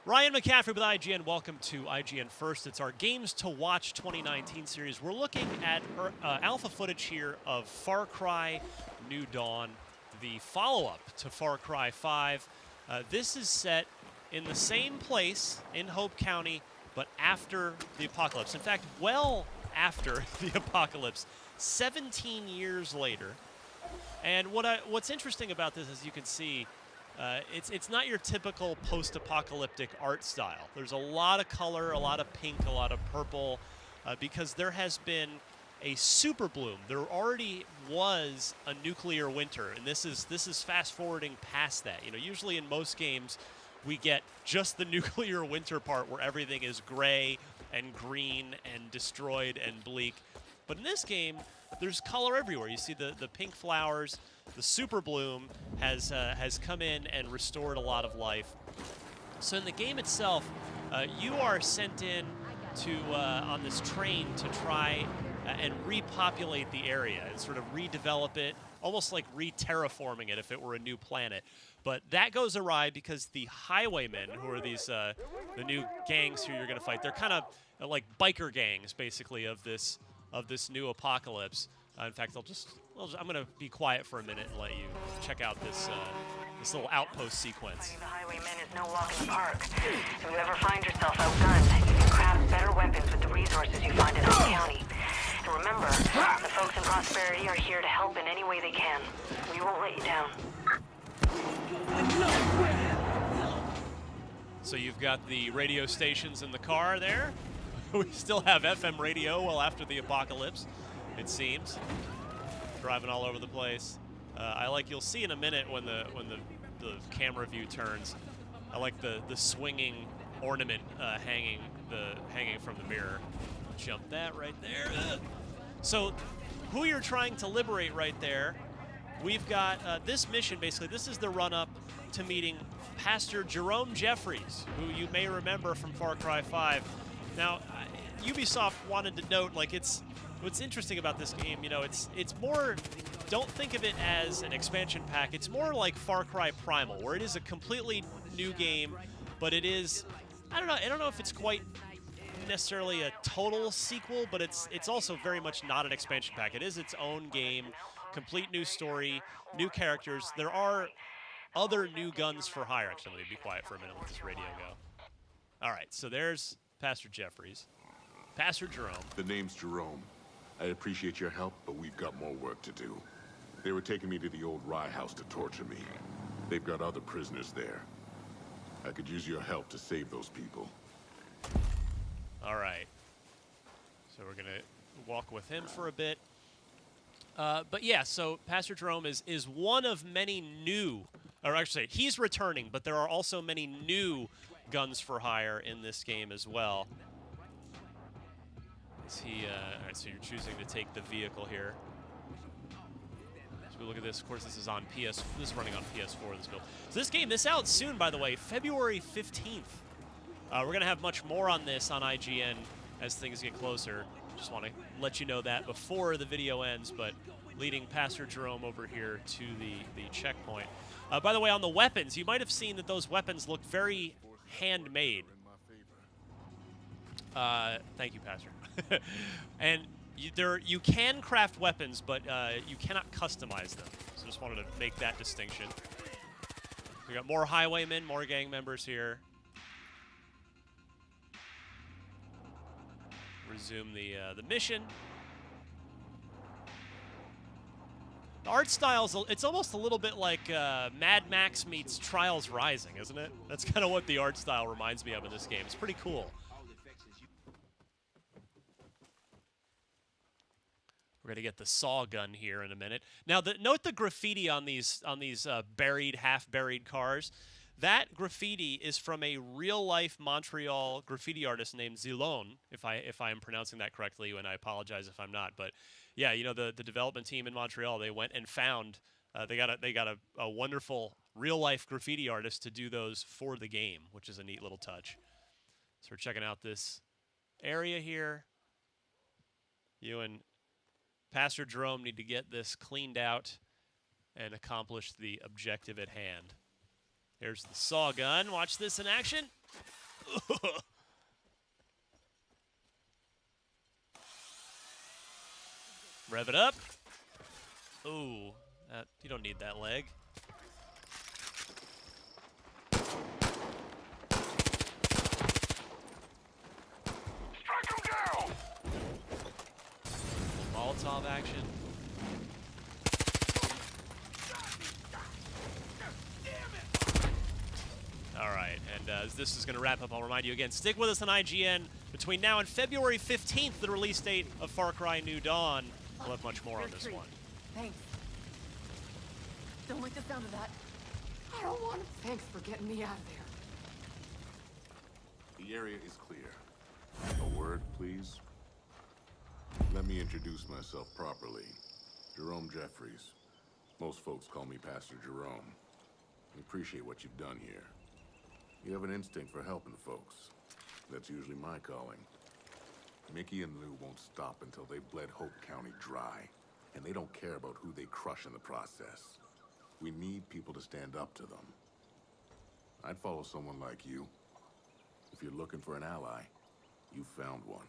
Ryan McCaffrey with IGN. Welcome to IGN First. It's our Games to Watch 2019 series. We're looking at alpha footage here of Far Cry New Dawn, the follow-up to Far Cry 5. This is set in the same place in Hope County, but after the apocalypse. In fact, well after the apocalypse, 17 years later. And what's interesting about this, as you can see, it's not your typical post-apocalyptic art style. There's a lot of color, a lot of pink, a lot of purple, because there has been a super bloom. There already was a nuclear winter, and this is fast-forwarding past that. You know, usually in most games, we get just the nuclear winter part where everything is gray and green and destroyed and bleak. But in this game, there's color everywhere. You see the pink flowers. The super bloom has come in and restored a lot of life. So in the game itself, you are sent in to on this train to try and repopulate the area and sort of redevelop it, almost like re-terraforming it if it were a new planet. But that goes awry because the Highwaymen, who are these the new gangs who you're going to fight, they're kind of like biker gangs, basically, of this new apocalypse. In fact, I'm going to be quiet for a minute and let you check out this little outpost sequence. The Highwaymen is no walk in the park. If you ever find yourself outgunned, you can craft better weapons with the resources you find in Hope County. And remember, the folks in Prosperity are here to help in any way they can. We won't let you down. So you've got the radio stations in the car there. We still have FM radio well after the apocalypse, it seems. Driving all over the place. You'll see in a minute when the camera view turns. I like the swinging ornament hanging from the mirror. Jump that right there. So, who you're trying to liberate right there? We've got this mission. Basically, this is the run-up to meeting Pastor Jerome Jeffries, who you may remember from Far Cry 5. Now, Ubisoft wanted to note, what's interesting about this game, you know, it's more, don't think of it as an expansion pack. It's more like Far Cry Primal, where it is a completely new game, but it is, I don't know if it's quite necessarily a total sequel, but it's also very much not an expansion pack. It is its own game, complete new story, new characters. There are other new guns for hire. Actually, let me be quiet for a minute, let this radio go. All right, so there's Pastor Jeffries. Pastor Jerome. The name's Jerome. I appreciate your help, but we've got more work to do. They were taking me to the old Rye House to torture me. They've got other prisoners there. I could use your help to save those people. All right. So we're going to walk with him for a bit. But yeah, so Pastor Jerome is one of many new, or actually, he's returning, but there are also many new guns for hire in this game as well. Is he, all right, so you're choosing to take the vehicle here. So we look at this. Of course, this is on PS. This is running on PS4. This build. So this game, this out soon, by the way, February 15th. We're gonna have much more on this on IGN as things get closer. Just want to let you know that before the video ends. But leading Pastor Jerome over here to the checkpoint. By the way, on the weapons, you might have seen that those weapons look very handmade. Thank you, Pastor. And you can craft weapons, but you cannot customize them. So just wanted to make that distinction. We got more Highwaymen, more gang members here. Resume the mission. The art style's, it's almost a little bit like Mad Max meets Trials Rising, isn't it? That's kind of what the art style reminds me of in this game. It's pretty cool. We're gonna get the saw gun here in a minute. Now, note the graffiti on these buried, half-buried cars. That graffiti is from a real-life Montreal graffiti artist named Zilone, if I am pronouncing that correctly, and I apologize if I'm not. But yeah, you know, the development team in Montreal, they went and found they got a wonderful real-life graffiti artist to do those for the game, which is a neat little touch. So we're checking out this area here. You and Pastor Jerome need to get this cleaned out and accomplish the objective at hand. Here's the saw gun. Watch this in action. Rev it up. Ooh, you don't need that leg. Strike him down! Molotov action. All right, and as this is going to wrap up, I'll remind you again, stick with us on IGN. Between now and February 15th, the release date of Far Cry New Dawn. We'll have much more on this one. Thanks. Don't like the sound of that. I don't want it. Thanks for getting me out of there. The area is clear. A word, please. Let me introduce myself properly. Jerome Jeffries. Most folks call me Pastor Jerome. I appreciate what you've done here. You have an instinct for helping folks. That's usually my calling. Mickey and Lou won't stop until they've bled Hope County dry. And they don't care about who they crush in the process. We need people to stand up to them. I'd follow someone like you. If you're looking for an ally, you found one.